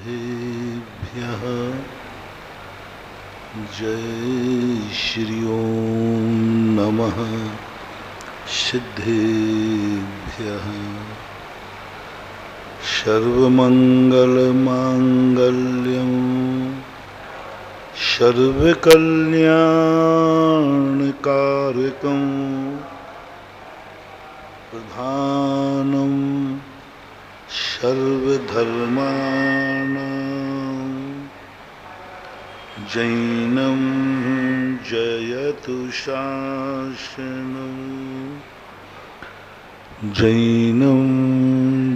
सिद्धेभ्यः जय श्री ओम नमः सिद्धेभ्यः। सर्वमंगलमांगल्यं सर्वकल्याणकारकं प्रधानं सर्वधर्माणां जैनं जयतु शासनम् जैनं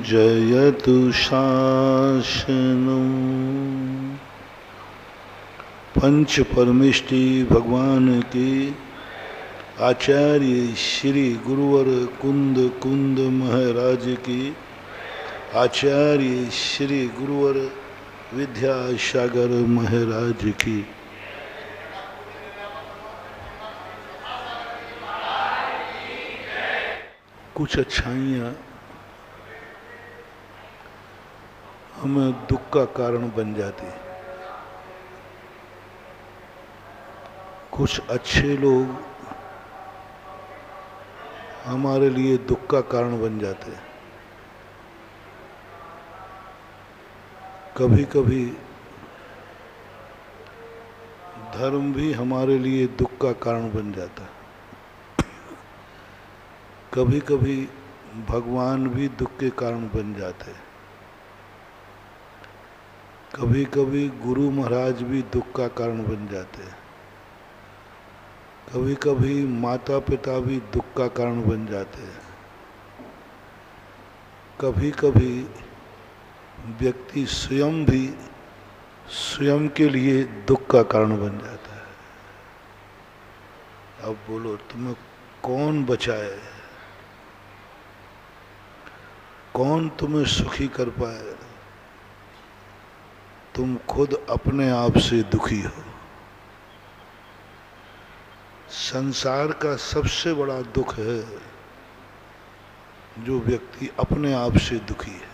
जयतु शासनम्। पंच परमेष्टि भगवान के आचार्य श्री गुरुवर कुंद कुंद महाराज की, आचार्य श्री गुरुवर विद्यासागर महाराज की। कुछ अच्छाइयाँ हमें दुख का कारण बन जाती, कुछ अच्छे लोग हमारे लिए दुख का कारण बन जाते हैं। कभी कभी धर्म भी हमारे लिए दुख का कारण बन जाता है। कभी कभी भगवान भी दुख के कारण बन जाते हैं। कभी कभी गुरु महाराज भी दुख का कारण बन जाते हैं। कभी कभी माता पिता भी दुख का कारण बन जाते हैं। कभी कभी व्यक्ति स्वयं भी स्वयं के लिए दुख का कारण बन जाता है। अब बोलो, तुम्हें कौन बचाए, कौन तुम्हें सुखी कर पाए? तुम खुद अपने आप से दुखी हो। संसार का सबसे बड़ा दुख है जो व्यक्ति अपने आप से दुखी है,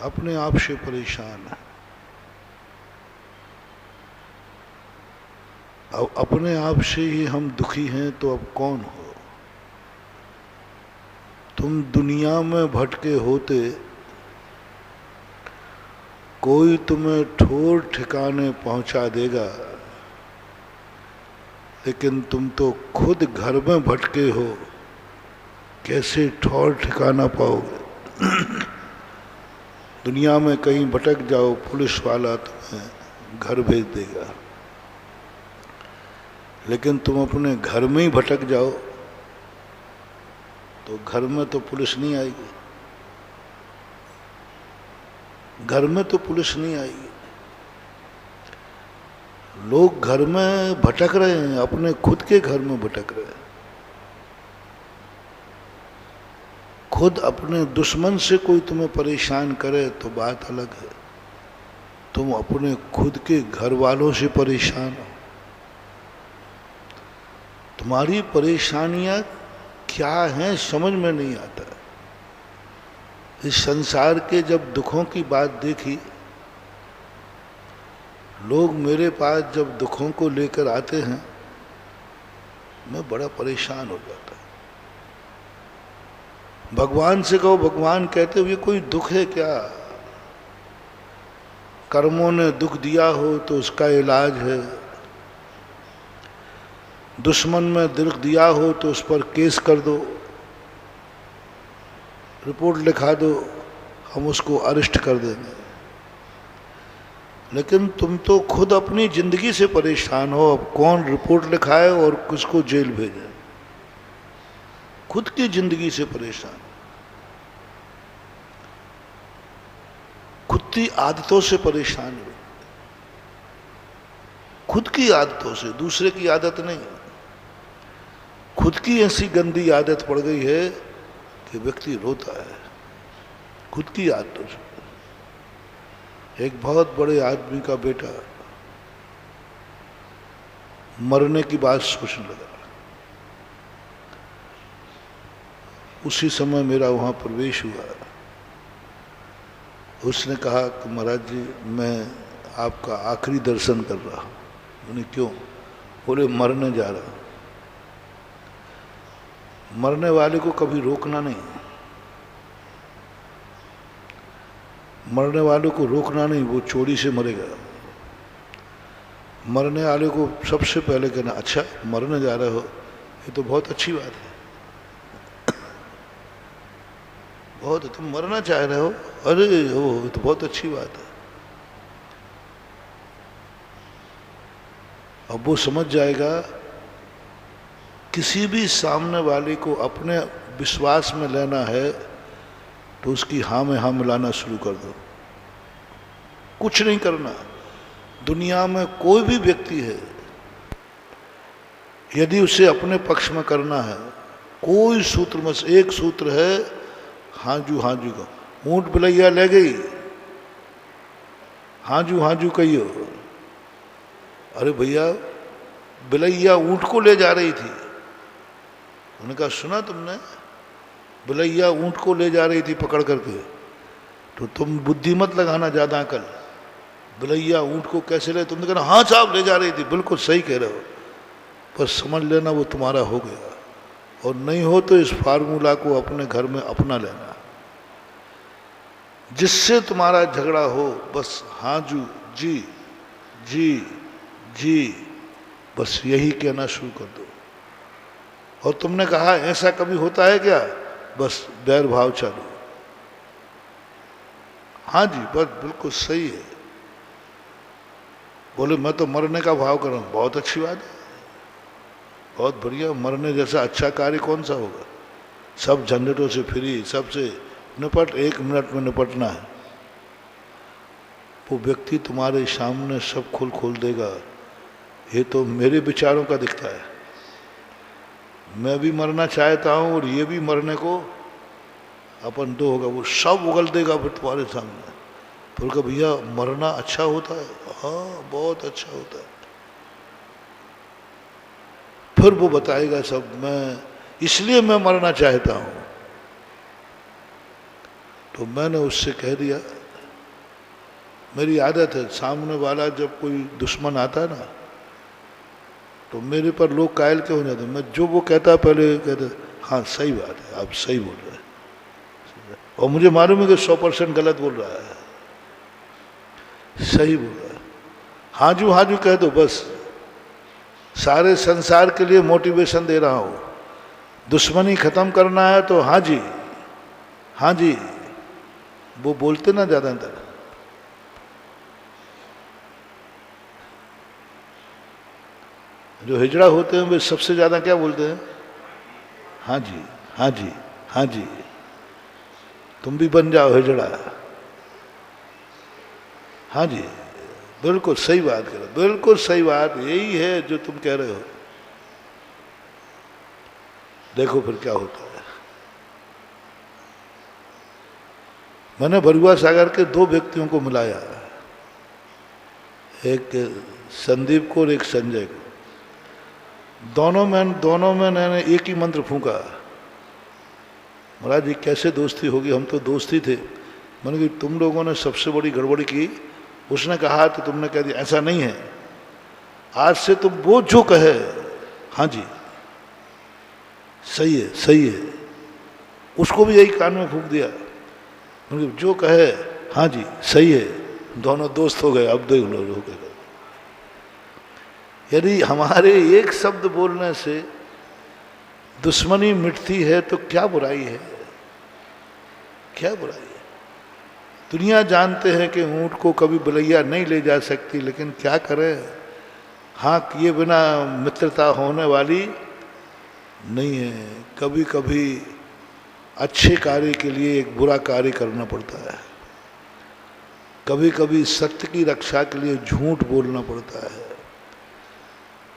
अपने आप से परेशान है। अब अपने आप से ही हम दुखी हैं तो अब कौन हो? तुम दुनिया में भटके होते, कोई तुम्हें ठोर ठिकाने पहुंचा देगा, लेकिन तुम तो खुद घर में भटके हो, कैसे ठौर ठिकाना पाओगे? दुनिया में कहीं भटक जाओ, पुलिस वाला तुम्हें घर भेज देगा, लेकिन तुम अपने घर में ही भटक जाओ तो घर में तो पुलिस नहीं आएगी। घर में तो पुलिस नहीं आएगी। लोग घर में भटक रहे हैं, अपने खुद के घर में भटक रहे हैं। खुद अपने दुश्मन से कोई तुम्हें परेशान करे तो बात अलग है, तुम अपने खुद के घर वालों से परेशान हो। तुम्हारी परेशानियां क्या हैं समझ में नहीं आता। इस संसार के जब दुखों की बात देखी, लोग मेरे पास जब दुखों को लेकर आते हैं, मैं बड़ा परेशान हो जाता हूँ। भगवान से कहो, भगवान कहते हुए कोई दुख है क्या? कर्मों ने दुख दिया हो तो उसका इलाज है। दुश्मन में दुख दिया हो तो उस पर केस कर दो, रिपोर्ट लिखा दो, हम उसको अरेस्ट कर देंगे। लेकिन तुम तो खुद अपनी जिंदगी से परेशान हो। अब कौन रिपोर्ट लिखाए और किसको जेल भेजे? खुद की जिंदगी से परेशान, खुद की आदतों से परेशान हो, खुद की आदतों से, दूसरे की आदत नहीं। खुद की ऐसी गंदी आदत पड़ गई है कि व्यक्ति रोता है खुद की आदतों से। एक बहुत बड़े आदमी का बेटा मरने की बात सोचने लगा। उसी समय मेरा वहां प्रवेश हुआ उसने कहा कि महाराज जी मैं आपका आखिरी दर्शन कर रहा हूँ। मैंने क्यों? बोले मरने जा रहा हूँ। मरने वाले को कभी रोकना नहीं, मरने वाले को रोकना नहीं, वो चोरी से मरेगा। मरने वाले को सबसे पहले कहना अच्छा मरने जा रहे हो, ये तो बहुत अच्छी बात है, बहुत तुम मरना चाह रहे हो, अरे हो ये तो बहुत अच्छी बात है। अब वो समझ जाएगा किसी भी सामने वाले को अपने विश्वास में लेना है तो उसकी हाँ में हाँ मिलाना शुरू कर दो, कुछ नहीं करना। दुनिया में कोई भी व्यक्ति है, यदि उसे अपने पक्ष में करना है, कोई सूत्र में से एक सूत्र है हाजू हाजू का। ऊंट बिलैया ले गई, हाजू हाजू कहियो। अरे भैया बिलैया ऊंट को ले जा रही थी, उन्होंने कहा सुना तुमने, बिलैया ऊंट को ले जा रही थी पकड़ करके, तो तुम बुद्धि मत लगाना ज्यादा अकल, बिलैया ऊंट को कैसे ले? तुमने कहा हाँ साहब ले जा रही थी, बिल्कुल सही कह रहे हो, बस समझ लेना वो तुम्हारा हो गया, और नहीं हो तो इस फार्मूला को अपने घर में अपना लेना। जिससे तुम्हारा झगड़ा हो बस हाजू जी जी जी, बस यही कहना शुरू कर दो। और तुमने कहा ऐसा कभी होता है क्या? बस बैर भाव चालू। हाँ जी बस बिल्कुल सही है। बोले मैं तो मरने का भाव कर रहा हूँ, बहुत अच्छी बात है, बहुत बढ़िया। मरने जैसा अच्छा कार्य कौन सा होगा? सब झंझटों से फ्री, सबसे निपट, 1 मिनट में निपटना है। वो व्यक्ति तुम्हारे सामने सब खोल देगा, ये तो मेरे विचारों का दिखता है, मैं भी मरना चाहता हूँ और ये भी मरने को अपन दो होगा, वो सब उगल देगा फिर तुम्हारे सामने। फिर कहा भैया मरना अच्छा होता है? हाँ बहुत अच्छा होता है। फिर वो बताएगा सब, मैं इसलिए मैं मरना चाहता हूँ। तो मैंने उससे कह दिया, मेरी आदत है सामने वाला जब कोई दुश्मन आता है ना तो मेरे पर लोग कायल क्यों हो जाते, मैं जो वो कहता पहले कहते हाँ सही बात है, आप सही बोल रहे हैं, और मुझे मालूम है कि 100% गलत बोल रहा है, सही बोल रहा है। हाजू हाजू कह दो, बस सारे संसार के लिए मोटिवेशन दे रहा हूँ। दुश्मनी खत्म करना है तो हाँ जी हाँ जी, वो बोलते ना ज्यादातर। जो हिजड़ा होते हैं वे सबसे ज्यादा क्या बोलते हैं? हाँ जी हाँ जी हाँ जी। तुम भी बन जाओ हिजड़ा। हाँ जी बिल्कुल सही बात करो, बिल्कुल सही बात, यही है जो तुम कह रहे हो। देखो फिर क्या होता है। मैंने भरुआ सागर के 2 व्यक्तियों को मिलाया, एक संदीप को और एक संजय को। दोनों में मैंने एक ही मंत्र फूंका, महाराज जी कैसे दोस्ती होगी, हम तो दोस्ती थे। मैंने कहा तुम लोगों ने सबसे बड़ी गड़बड़ी की। उसने कहा तो तुमने कह दिया ऐसा नहीं है, आज से तुम वो जो कहे हाँ जी सही है सही है, उसको भी यही कान में फूंक दिया, जो कहे हाँ जी सही है। दोनों दोस्त हो गए। अब देख लो हो गए। यदि हमारे एक शब्द बोलने से दुश्मनी मिटती है तो क्या बुराई है, क्या बुराई है। दुनिया जानते हैं कि ऊंट को कभी बिलैया नहीं ले जा सकती, लेकिन क्या करें, हाँ किए बिना मित्रता होने वाली नहीं है। कभी कभी अच्छे कार्य के लिए एक बुरा कार्य करना पड़ता है, कभी कभी सत्य की रक्षा के लिए झूठ बोलना पड़ता है,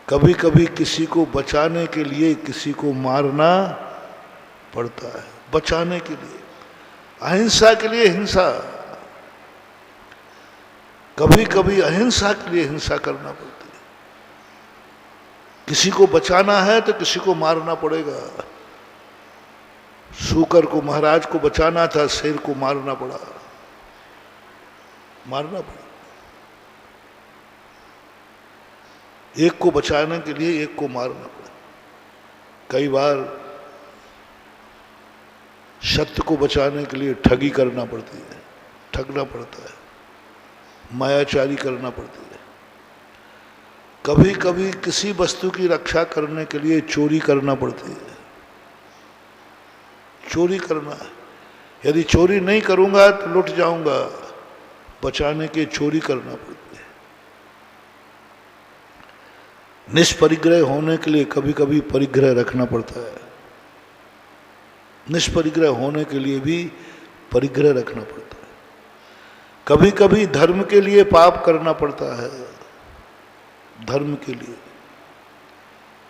कभी कभी किसी को बचाने के लिए किसी को मारना पड़ता है, बचाने के लिए, अहिंसा के लिए हिंसा, कभी कभी अहिंसा के लिए हिंसा करना पड़ती है। किसी को बचाना है तो किसी को मारना पड़ेगा। शूकर को, महाराज को बचाना था, शेर को मारना पड़ा। मारना पड़ा। एक को बचाने के लिए एक को मारना पड़ा। कई बार सत्य को बचाने के लिए ठगी करना पड़ती है, ठगना पड़ता है, मायाचारी करना पड़ती है। कभी कभी किसी वस्तु की रक्षा करने के लिए चोरी करना पड़ती है। चोरी करना है, यदि चोरी नहीं करूंगा तो लुट जाऊंगा, बचाने के चोरी करना पड़ती है। निष्परिग्रह होने के लिए कभी कभी परिग्रह रखना पड़ता है। निष्परिग्रह होने के लिए भी परिग्रह रखना पड़ता है। कभी कभी धर्म के लिए पाप करना पड़ता है, धर्म के लिए।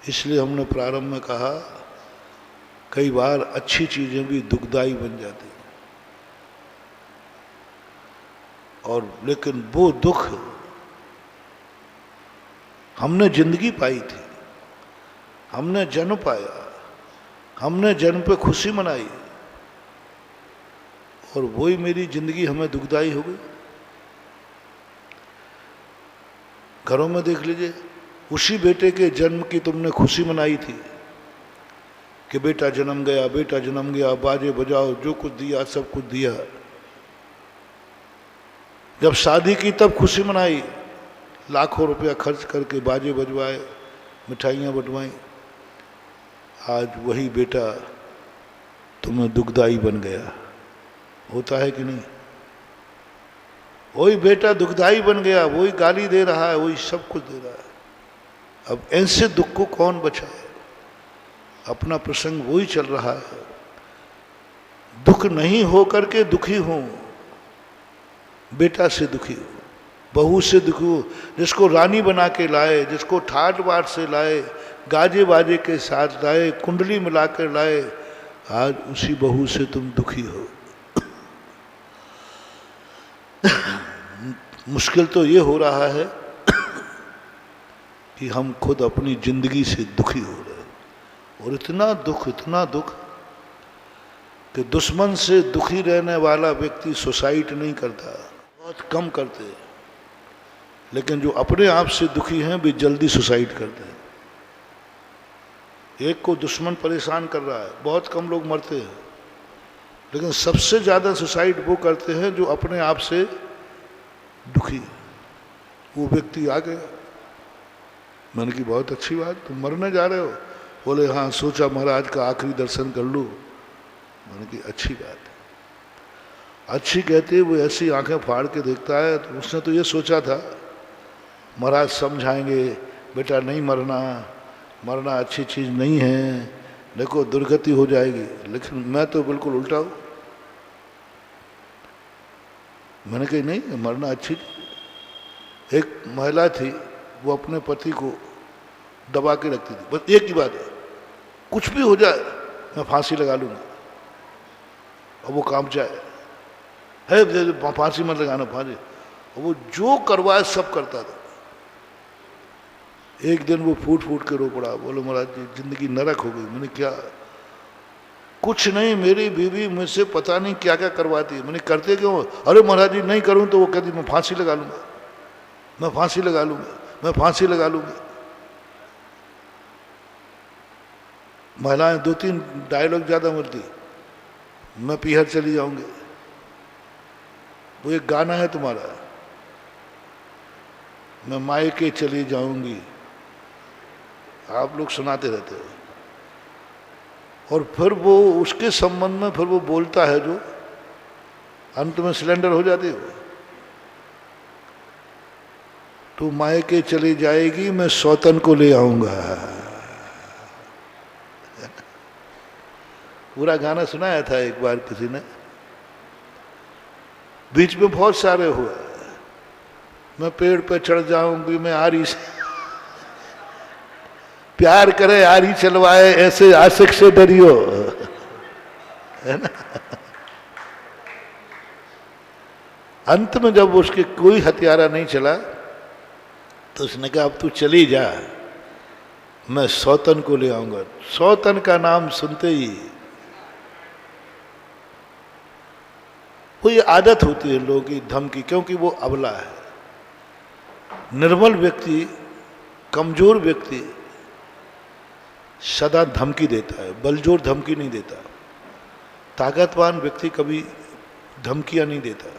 इसलिए हमने प्रारंभ में कहा कई बार अच्छी चीजें भी दुखदाई बन जाती हैं। और लेकिन वो दुख हमने जिंदगी पाई थी, हमने जन्म पाया, हमने जन्म पे खुशी मनाई, और वही मेरी जिंदगी हमें दुखदाई हो गई। घरों में देख लीजिए, उसी बेटे के जन्म की तुमने खुशी मनाई थी कि बेटा जन्म गया, बेटा जन्म गया, बाजे बजाओ, जो कुछ दिया सब कुछ दिया। जब शादी की तब खुशी मनाई, लाखों रुपया खर्च करके बाजे बजवाए, मिठाइयाँ बंटवाई। आज वही बेटा तुम्हें दुखदाई बन गया। होता है कि नहीं? वही बेटा दुखदाई बन गया, वही गाली दे रहा है, वही सब कुछ दे रहा है। अब ऐसे दुख को कौन बचाए? अपना प्रसंग वही चल रहा है। दुख नहीं हो करके दुखी हूं, बेटा से दुखी हूं, बहू से दुखी हूं, जिसको रानी बना के लाए, जिसको ठाट बाट से लाए, गाजे बाजे के साथ लाए, कुंडली मिलाकर लाए, आज उसी बहू से तुम दुखी हो। मुश्किल तो ये हो रहा है कि हम खुद अपनी जिंदगी से दुखी हो रहे हैं। और इतना दुख कि दुश्मन से दुखी रहने वाला व्यक्ति सुसाइड नहीं करता, बहुत कम करते हैं। लेकिन जो अपने आप से दुखी हैं वे जल्दी सुसाइड करते हैं। एक को दुश्मन परेशान कर रहा है, बहुत कम लोग मरते हैं, लेकिन सबसे ज़्यादा सुसाइड वो करते हैं जो अपने आप से दुखी। वो व्यक्ति आ गया, मैंने की बहुत अच्छी बात, तुम मरने जा रहे हो? बोले हाँ, सोचा महाराज का आखिरी दर्शन कर लूँ। मैंने की अच्छी बात है। अच्छी कहते वो ऐसी आंखें फाड़ के देखता है, तो उसने तो ये सोचा था महाराज समझाएंगे, बेटा नहीं मरना, मरना अच्छी चीज़ नहीं है, देखो दुर्गति हो जाएगी। लेकिन मैं तो बिल्कुल उल्टा हूँ। मैंने कही नहीं, मरना अच्छी चीज़। एक महिला थी, वो अपने पति को दबा के रखती थी, बस एक ही बात है, कुछ भी हो जाए मैं फांसी लगा लूँगा। और वो काम चाहे है फांसी मत लगाना, फांसी। और वो जो करवाए सब करता था। एक दिन वो फूट फूट के रो पड़ा, बोलो महाराज जी जिंदगी नरक हो गई। मैंने क्या? कुछ नहीं, मेरी बीवी मुझसे पता नहीं क्या क्या करवाती है। मैंने करते क्यों? अरे महाराज जी नहीं करूँ तो वो कहती मैं फांसी लगा लूँगा, मैं फांसी लगा लूँगा, मैं फांसी लगा लूँगी। महिलाएं 2-3 डायलॉग ज़्यादा मरती, मैं पीहर चली जाऊंगी। वो एक गाना है तुम्हारा, मैं मायके चली जाऊंगी, आप लोग सुनाते रहते हो। और फिर वो उसके संबंध में फिर वो बोलता है जो अंत में सिलेंडर हो जाती है, तो मायके चली जाएगी, मैं सौतन को ले आऊंगा। पूरा गाना सुनाया था एक बार किसी ने, बीच में बहुत सारे हुआ। मैं पेड़ पे चढ़ जाऊंगी, मैं आरी से प्यार करे आरी चलवाए, ऐसे आशिक से डरियो, है ना। अंत में जब उसके कोई हथियारा नहीं चला तो उसने कहा अब तू चली जा, मैं सौतन को ले आऊंगा। सौतन का नाम सुनते ही वो ये आदत होती है लोगों की धमकी, क्योंकि वो अबला है। निर्बल व्यक्ति, कमजोर व्यक्ति सदा धमकी देता है, बलजोर धमकी नहीं देता। ताकतवान व्यक्ति कभी धमकियां नहीं देता।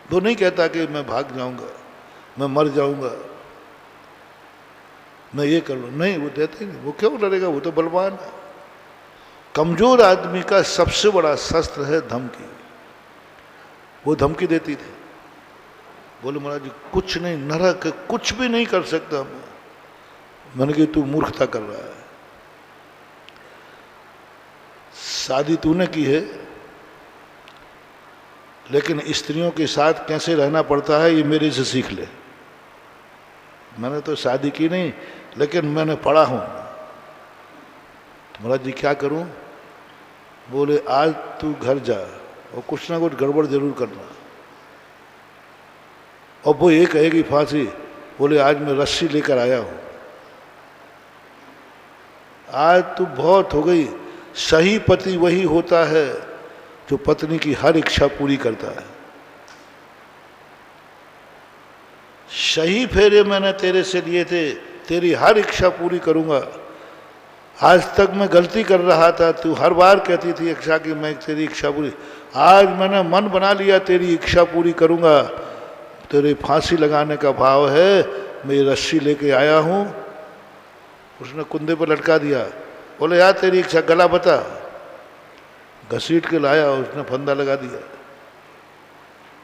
वो नहीं कहता कि मैं भाग जाऊंगा, मैं मर जाऊंगा, मैं ये कर लूँ, नहीं, वो देते नहीं। वो क्यों डरेगा, वो तो बलवान है। कमजोर आदमी का सबसे बड़ा शस्त्र है धमकी। वो धमकी देती थी, बोले महाराज जी कुछ नहीं, नरक कुछ भी नहीं कर सकता मैं। मैंने कहा तू मूर्खता कर रहा है। शादी तूने की है, लेकिन स्त्रियों के साथ कैसे रहना पड़ता है ये मेरे से सीख ले। मैंने तो शादी की नहीं, लेकिन मैंने पढ़ा हूं। तो महाराज जी क्या करूं? बोले आज तू घर जा और कुछ ना कुछ गड़बड़ जरूर करना। और वो ये कहेगी फांसी, बोले आज मैं रस्सी लेकर आया हूं। आज तू बहुत हो गई। सही पति वही होता है जो पत्नी की हर इच्छा पूरी करता है। सही फेरे मैंने तेरे से लिए थे, तेरी हर इच्छा पूरी करूंगा। आज तक मैं गलती कर रहा था, तू हर बार कहती थी इच्छा की मैं तेरी इच्छा पूरी। आज मैंने मन बना लिया तेरी इच्छा पूरी करूंगा। तेरे फांसी लगाने का भाव है, मैं ये रस्सी लेके आया हूं। उसने कुंदे पर लटका दिया। बोले यार तेरी इच्छा, गला बता। घसीट के लाया, उसने फंदा लगा दिया।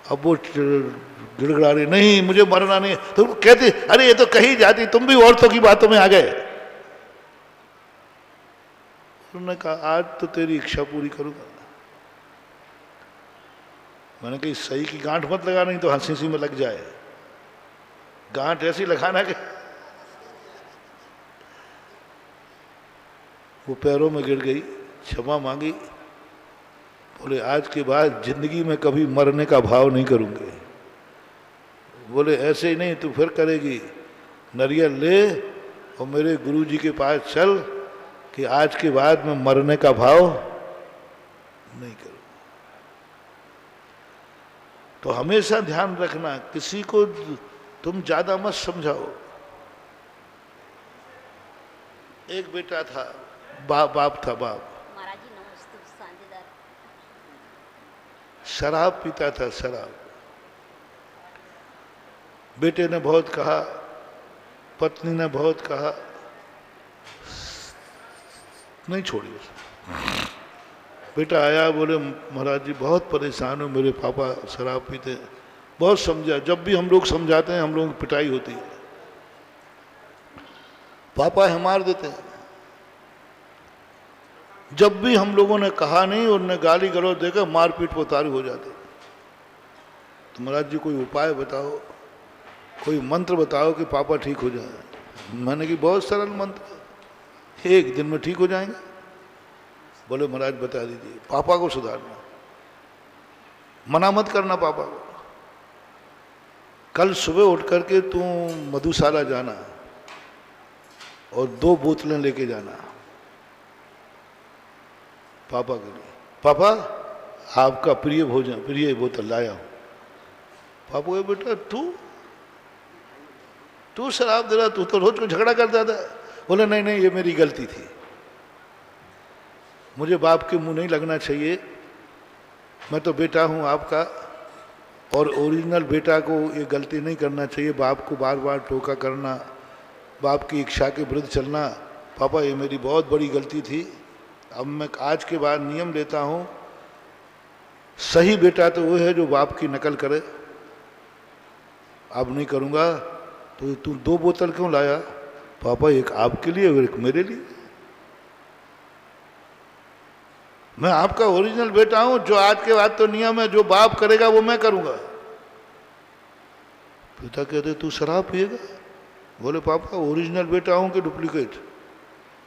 अब वो गिड़गिड़ा रही, नहीं मुझे मरना नहीं। तुम कहती अरे ये तो कहीं जाती, तुम भी औरतों की बातों में आ गए। उन्होंने कहा आज तो तेरी इच्छा पूरी करूंगा। मैंने कही सही की गांठ मत लगा, नहीं तो हंसी सी में लग जाए। गांठ ऐसी लगाना कि वो पैरों में गिर गई, क्षमा मांगी। बोले आज के बाद जिंदगी में कभी मरने का भाव नहीं करूंगे। बोले ऐसे ही नहीं, तू फिर करेगी। नारियल ले और मेरे गुरुजी के पास चल कि आज के बाद मैं मरने का भाव नहीं करूं। तो हमेशा ध्यान रखना, किसी को तुम ज्यादा मत समझाओ। एक बेटा था, बाप था, बाप शराब पीता था, शराब। बेटे ने बहुत कहा, पत्नी ने बहुत कहा, नहीं छोड़ी उसे। बेटा आया, बोले महाराज जी बहुत परेशान हूँ, मेरे पापा शराब पीते हैं। बहुत समझा, जब भी हम लोग समझाते हैं हम लोगों की पिटाई होती है। पापा है मार देते हैं। जब भी हम लोगों ने कहा नहीं, उन्होंने गाली गलौज देकर मारपीट पर उतारू हो जाते। तो महाराज जी कोई उपाय बताओ, कोई मंत्र बताओ कि पापा ठीक हो जाए। मैंने कि बहुत सरल मंत्र, एक दिन में ठीक हो जाएंगे। बोले महाराज बता दीजिए। पापा को सुधारना, मना मत करना पापा को। कल सुबह उठ करके तू मधुशाला जाना और 2 बोतलें लेके जाना पापा के लिए। पापा आपका प्रिय भोजन, प्रिय बोतल लाया हूं। पापा को बेटा तू शराब दे रहा, तू तो रोज को झगड़ा करता था। बोले नहीं नहीं ये मेरी गलती थी, मुझे बाप के मुंह नहीं लगना चाहिए। मैं तो बेटा हूं आपका, और ओरिजिनल बेटा को ये गलती नहीं करना चाहिए, बाप को बार बार टोका करना, बाप की इच्छा के विरुद्ध चलना। पापा ये मेरी बहुत बड़ी गलती थी। अब मैं आज के बाद नियम लेता हूं, सही बेटा तो वो है जो बाप की नकल करे। अब नहीं करूंगा। तो तू 2 बोतल क्यों लाया? पापा एक आपके लिए और एक मेरे लिए। मैं आपका ओरिजिनल बेटा हूं, जो आज के बाद तो नियम है, जो बाप करेगा वो मैं करूंगा। पिता कहते तू शराब पिएगा? बोले पापा ओरिजिनल बेटा हूं कि डुप्लीकेट?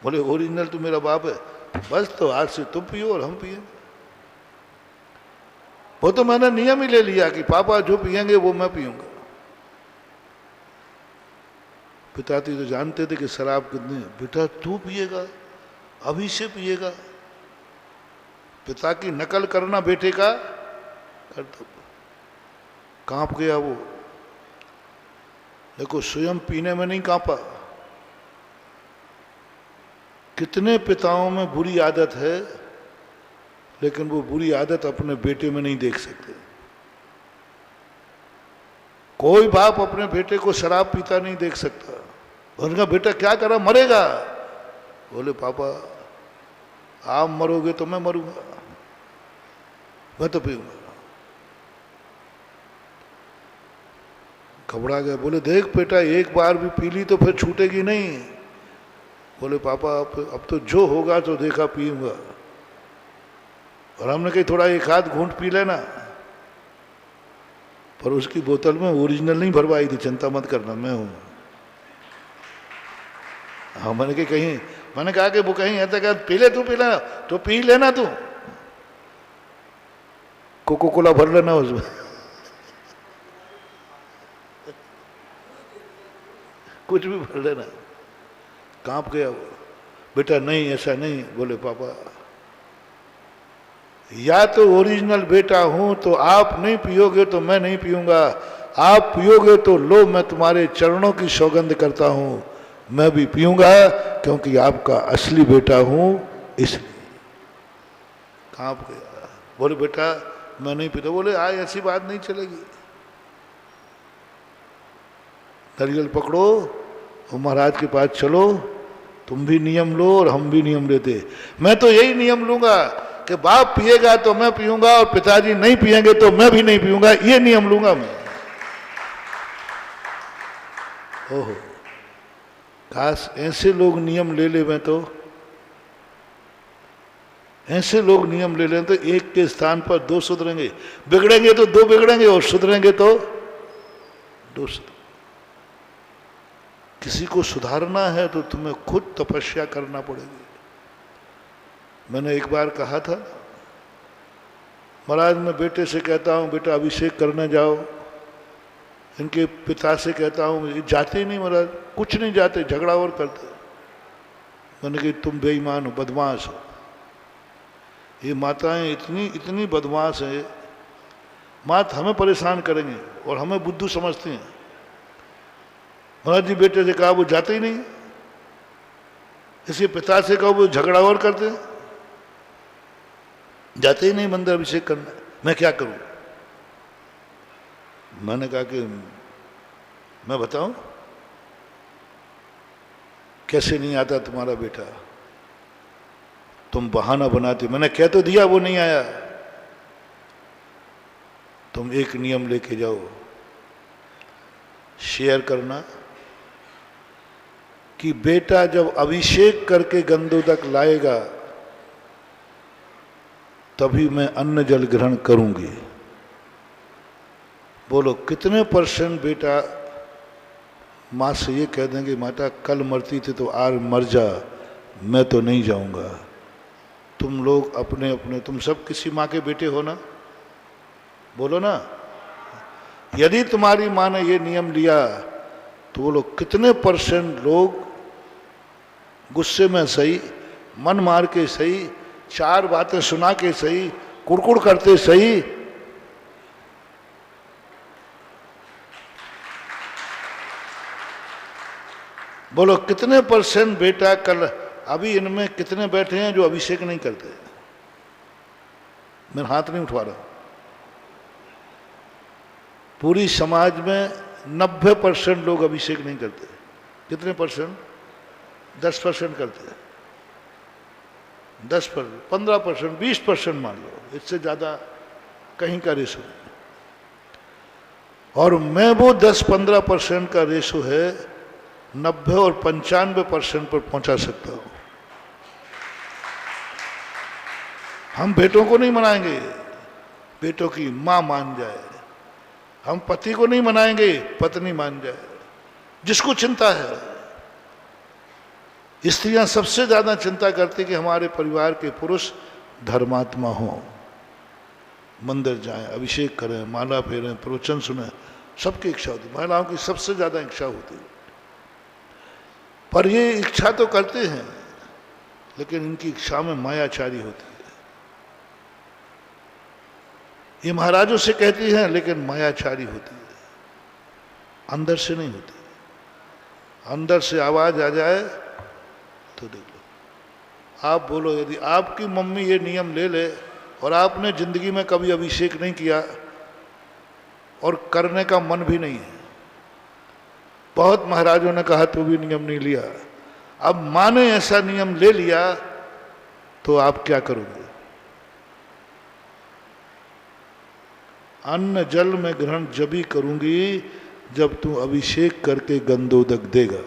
बोले ओरिजिनल तो मेरा बाप है। बस तो आज से तुम पियो और हम पिए। वो तो मैंने नियम ही ले लिया कि पापा जो पिएंगे वो मैं पीऊंगा। पिताजी तो जानते थे कि शराब कितनी। बेटा तू पिएगा, अभी से पिएगा। पिता की नकल करना बेटे का कर्तव्य। कांप गया वो, देखो स्वयं पीने में नहीं कांपा। कितने पिताओं में बुरी आदत है, लेकिन वो बुरी आदत अपने बेटे में नहीं देख सकते। कोई बाप अपने बेटे को शराब पीता नहीं देख सकता। उनका बेटा क्या करा, मरेगा। बोले पापा आप मरोगे तो मैं मरूंगा, मैं तो पीऊंगा। घबरा गए, बोले देख बेटा एक बार भी पी ली तो फिर छूटेगी नहीं। बोले पापा अब तो जो होगा तो देखा पीऊंगा। और हमने कही थोड़ा एक आध घूंट पी लेना, पर उसकी बोतल में ओरिजिनल नहीं भरवाई थी, चिंता मत करना मैं हूं। हाँ मैंने कहा कि वो कहीं ऐसा कहा पी ले, तू पी लेना तो पी लेना, तू कोको कोला भर लेना उसमें। कुछ भी भर लेना। कांप गया वो, बेटा नहीं ऐसा नहीं। बोले पापा या तो ओरिजिनल बेटा हूं तो आप नहीं पियोगे तो मैं नहीं पीऊंगा, आप पियोगे तो लो मैं तुम्हारे चरणों की सौगंध करता हूं, मैं भी पीऊंगा क्योंकि आपका असली बेटा हूं इसलिए। कांप गया, बोले बेटा मैं नहीं पीता। बोले आज ऐसी बात नहीं चलेगी, नारियल पकड़ो और महाराज के पास चलो, तुम भी नियम लो और हम भी नियम लेते। मैं तो यही नियम लूंगा कि बाप पिएगा तो मैं पीऊंगा और पिताजी नहीं पिएंगे तो मैं भी नहीं पीऊंगा, ये नियम लूंगा मैं। ओहो, काश ऐसे लोग नियम ले ले। मैं तो ऐसे लोग नियम ले लें तो एक के स्थान पर दो सुधरेंगे, बिगड़ेंगे तो दो बिगड़ेंगे और सुधरेंगे तो दो सुधरेंगे। किसी को सुधारना है तो तुम्हें खुद तपस्या करना पड़ेगी। मैंने एक बार कहा था, महाराज मैं बेटे से कहता हूँ बेटा अभिषेक करने जाओ, इनके पिता से कहता हूँ जाते ही नहीं महाराज, कुछ नहीं जाते, झगड़ा और करते। मैंने कहा तुम बेईमान हो, बदमाश हो। ये माताएं इतनी बदमाश है, मात हमें परेशान करेंगे और हमें बुद्धू समझती हैं। महाराज जी बेटे से कहा वो जाते ही नहीं, इसके पिता से कहा वो झगड़ा और करते हैं, जाते ही नहीं मंदिर अभिषेक करना। मैं क्या करूं? मैंने कहा कि मैं बताऊं कैसे नहीं आता तुम्हारा बेटा, तुम बहाना बनाते। मैंने कह तो दिया वो नहीं आया। तुम एक नियम लेके जाओ, शेयर करना कि बेटा जब अभिषेक करके गंधोदक लाएगा तभी मैं अन्न जल ग्रहण करूंगी। बोलो कितने % बेटा माँ से ये कह देंगे माता कल मरती थी तो आज मर जा, मैं तो नहीं जाऊंगा। तुम लोग अपने अपने, तुम सब किसी माँ के बेटे हो ना, बोलो ना। यदि तुम्हारी माँ ने ये नियम लिया तो बोलो कितने % लोग गुस्से में सही, मन मार के सही, 4 बातें सुना के सही, कुड़कुड़ करते सही, बोलो कितने % बेटा कल, अभी इनमें कितने बैठे हैं जो अभिषेक नहीं करते? मैं हाथ नहीं उठवा रहा। पूरी समाज में 90% लोग अभिषेक नहीं करते। कितने %? 10% करते हैं। 10%, 15%, 20% मान लो, इससे ज़्यादा कहीं का रेशो नहीं। और मैं वो 10-15% का रेशो है 90 और 95% पर पहुंचा सकता हूं। हम बेटों को नहीं मनाएंगे, बेटों की मां मान जाए। हम पति को नहीं मनाएंगे, पत्नी मान जाए। जिसको चिंता है, स्त्रियां सबसे ज्यादा चिंता करती कि हमारे परिवार के पुरुष धर्मात्मा हों, मंदिर जाएं, अभिषेक करें, माला फेरें, प्रवचन सुने, सबकी इच्छा होती। महिलाओं की सबसे ज्यादा इच्छा होती है। पर ये इच्छा तो करते हैं, लेकिन इनकी इच्छा में मायाचारी होती है। ये महाराजों से कहती हैं, लेकिन मायाचारी होती है, अंदर से नहीं होती। अंदर से आवाज आ जाए तो देख लो। आप बोलो, यदि आपकी मम्मी ये नियम ले ले और आपने जिंदगी में कभी अभिषेक नहीं किया और करने का मन भी नहीं है, बहुत महाराजों ने कहा तो भी नियम नहीं लिया, अब माँ ने ऐसा नियम ले लिया तो आप क्या करोगे? अन्न जल में ग्रहण जभी करूंगी जब तू अभिषेक करके गंधोदक देगा।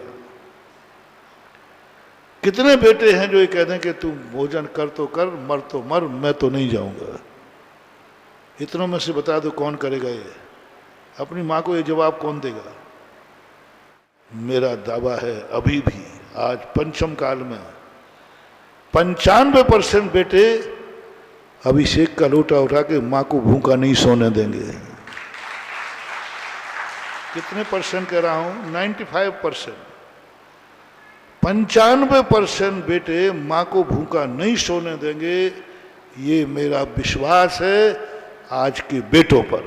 कितने बेटे हैं जो ये कहते हैं कि तू भोजन कर तो कर, मर तो मर, मैं तो नहीं जाऊंगा। इतनों में से बता दो कौन करेगा ये? अपनी माँ को ये जवाब कौन देगा? मेरा दावा है अभी भी आज पंचम काल में 95% बेटे अभिषेक का लोटा उठा के माँ को भूखा नहीं सोने देंगे। कितने परसेंट कह रहा हूं? 95%। 95% बेटे माँ को भूखा नहीं सोने देंगे, ये मेरा विश्वास है आज के बेटों पर।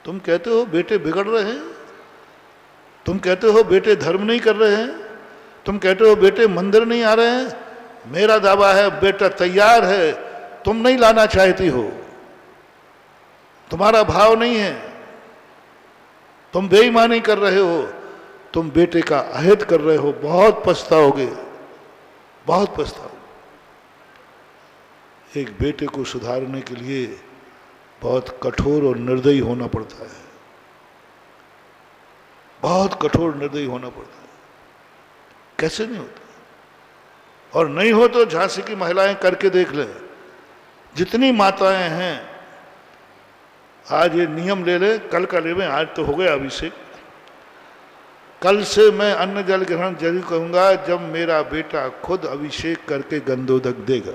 तुम कहते हो बेटे बिगड़ रहे हैं, तुम कहते हो बेटे धर्म नहीं कर रहे हैं, तुम कहते हो बेटे मंदिर नहीं आ रहे हैं, मेरा दावा है बेटा तैयार है, तुम नहीं लाना चाहती हो, तुम्हारा भाव नहीं है, तुम बेईमानी कर रहे हो, तुम बेटे का अहित कर रहे हो, बहुत पछताओगे, बहुत पछताओगे। एक बेटे को सुधारने के लिए बहुत कठोर और निर्दयी होना पड़ता है, बहुत कठोर निर्दयी होना पड़ता है। कैसे नहीं होता? और नहीं हो तो झांसी की महिलाएं करके देख ले, जितनी माताएं हैं आज ये नियम ले ले, कल का ले लें, आज तो हो गया अभिषेक, कल से मैं अन्न जल ग्रहण जरूर करूंगा जब मेरा बेटा खुद अभिषेक करके गंधोदक देगा।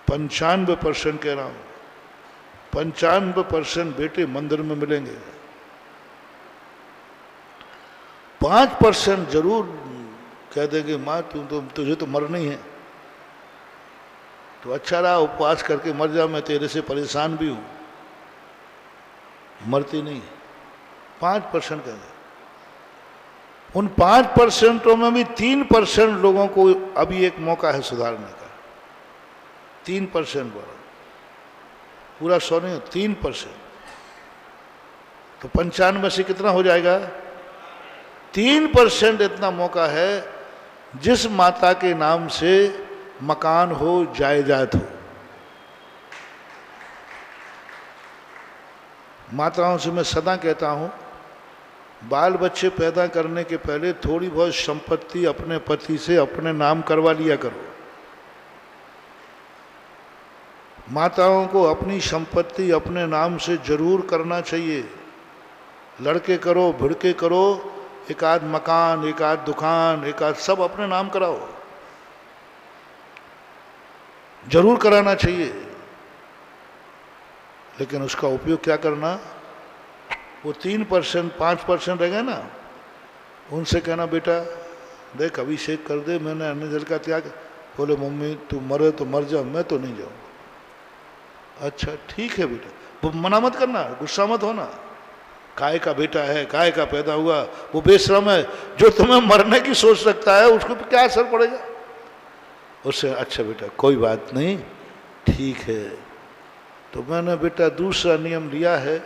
95% कह रहा हूं, 95% बेटे मंदिर में मिलेंगे, 5% जरूर कह देंगे माँ तुझे तो मरना ही है, तो अच्छा रहा उपवास करके मर जा, मैं तेरे से परेशान भी हूं, मरती नहीं। 5% कह दें। उन 5% में भी 3% लोगों को अभी एक मौका है सुधारने का। 3% बड़ा, पूरा 100 नहीं, 3%। तो 95 से कितना हो जाएगा? 3% इतना मौका है जिस माता के नाम से मकान हो, जायदाद हो। माताओं से मैं सदा कहता हूं, बाल बच्चे पैदा करने के पहले थोड़ी बहुत संपत्ति अपने पति से अपने नाम करवा लिया करो। माताओं को अपनी संपत्ति अपने नाम से जरूर करना चाहिए। लड़के करो, भिड़के करो, एक आध मकान, एक आध दुकान, एक आध सब अपने नाम कराओ, जरूर कराना चाहिए। लेकिन उसका उपयोग क्या करना? वो 3% 5% रहेगा ना, उनसे कहना बेटा देख अभिषेक कर दे, मैंने अन्न जल का त्याग। बोले मम्मी तू मरे तो मर जा, मैं तो नहीं जाऊंगा। अच्छा ठीक है बेटा, वो मना मत करना, गुस्सा मत होना, काय का बेटा है, काय का पैदा हुआ, वो बेशरम है, जो तुम्हें मरने की सोच रखता है उसको क्या असर पड़ेगा? उससे अच्छा बेटा कोई बात नहीं, ठीक है। तो मैंने बेटा दूसरा नियम लिया है,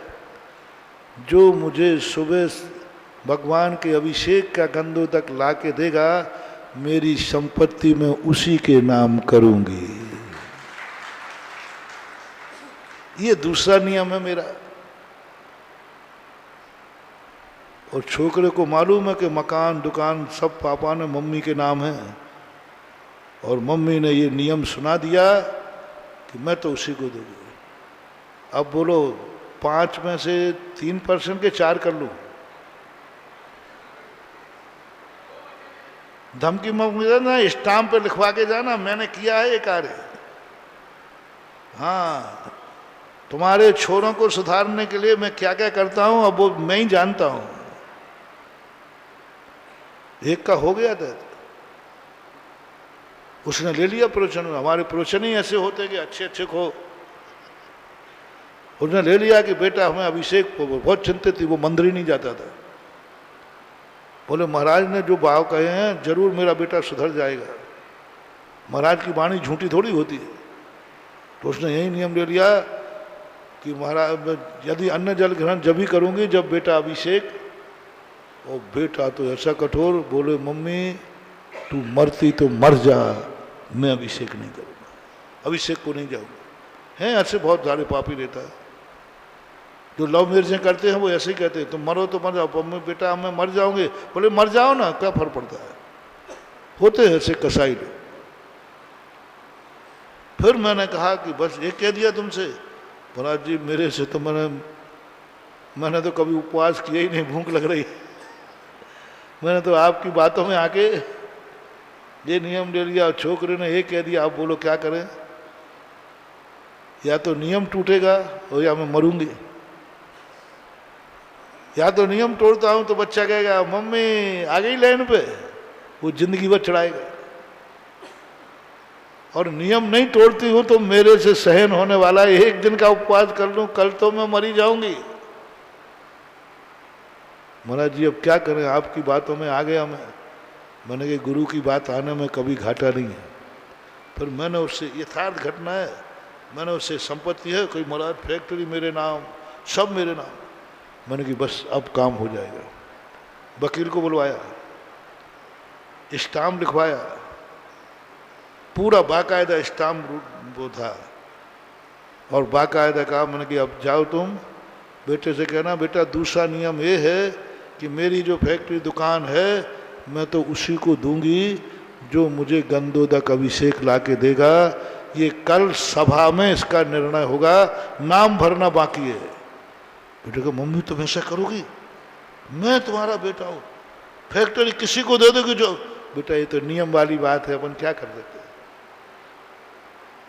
जो मुझे सुबह भगवान के अभिषेक का गंधोदक ला के देगा, मेरी संपत्ति में उसी के नाम करूंगी। ये दूसरा नियम है मेरा। और छोकरे को मालूम है कि मकान दुकान सब पापा ने मम्मी के नाम है, और मम्मी ने ये नियम सुना दिया कि मैं तो उसी को दूंगी। अब बोलो 5 में से 3% के 4 कर लूं? धमकी मत ना, स्टाम्प पे लिखवा के जाना मैंने किया है ये कार्य। हाँ, तुम्हारे छोरों को सुधारने के लिए मैं क्या क्या करता हूं अब वो मैं ही जानता हूं। एक का हो गया था, उसने ले लिया प्रवचन। हमारे प्रवचन ही ऐसे होते कि अच्छे अच्छे को। उसने ले लिया कि बेटा हमें अभिषेक, बहुत चिंतित थी, वो मंदिर ही नहीं जाता था। बोले महाराज ने जो भाव कहे हैं जरूर मेरा बेटा सुधर जाएगा। महाराज की वाणी झूठी थोड़ी होती है। तो उसने यही नियम ले लिया कि महाराज यदि अन्न जल ग्रहण जब ही करूंगी जब बेटा अभिषेक। और बेटा तो ऐसा कठोर, बोले मम्मी तू मरती तो मर जा, मैं अभिषेक नहीं करूंगा, अभिषेक को नहीं जाऊंगा। हैं ऐसे बहुत सारे पापी रहता है जो लव मैरिजें करते हैं, वो ऐसे ही कहते हैं तुम मरो तो मर जाओ। मम्मी बेटा मैं मर जाऊंगे, बोले मर जाओ ना, क्या फर्क पड़ता है। होते हैं ऐसे कसाई लोग। फिर मैंने कहा कि बस ये कह दिया तुमसे। महाराज जी मेरे से तो मैंने तो कभी उपवास किया ही नहीं, भूख लग रही। मैंने तो आपकी बातों में आके ये नियम ले लिया। छोकरे ने ये कह दिया, आप बोलो क्या करें। या तो नियम टूटेगा और या मैं मरूंगी। या तो नियम तोड़ता हूं तो बच्चा कहेगा मम्मी आ गई लाइन पे, वो जिंदगी भर चढ़ाएगा। और नियम नहीं तोड़ती हूं तो मेरे से सहन होने वाला एक दिन का उपवास कर लूं, कल तो मैं मरी जाऊंगी। महाराज जी अब क्या करें, आपकी बातों में आ गया मैंने कि गुरु की बात आने में कभी घाटा नहीं है। फिर मैंने उससे, यथार्थ घटना है, मैंने उससे संपत्ति है कोई, महाराज फैक्ट्री मेरे नाम, सब मेरे नाम। मैंने कि बस अब काम हो जाएगा। वकील को बुलवाया, स्टाम्प लिखवाया, पूरा बाकायदा स्टाम्प वो था। और बाकायदा कहा मैंने कि अब जाओ तुम बेटे से कहना बेटा दूसरा नियम ये है कि मेरी जो फैक्ट्री दुकान है मैं तो उसी को दूंगी जो मुझे गंधोदक अभिषेक ला के देगा। ये कल सभा में इसका निर्णय होगा, नाम भरना बाकी है। बेटे को मम्मी तुम ऐसा करोगी, मैं तुम्हारा बेटा हूं, फैक्ट्री किसी को दे दोगे जो। बेटा ये तो नियम वाली बात है, अपन क्या कर देते हैं।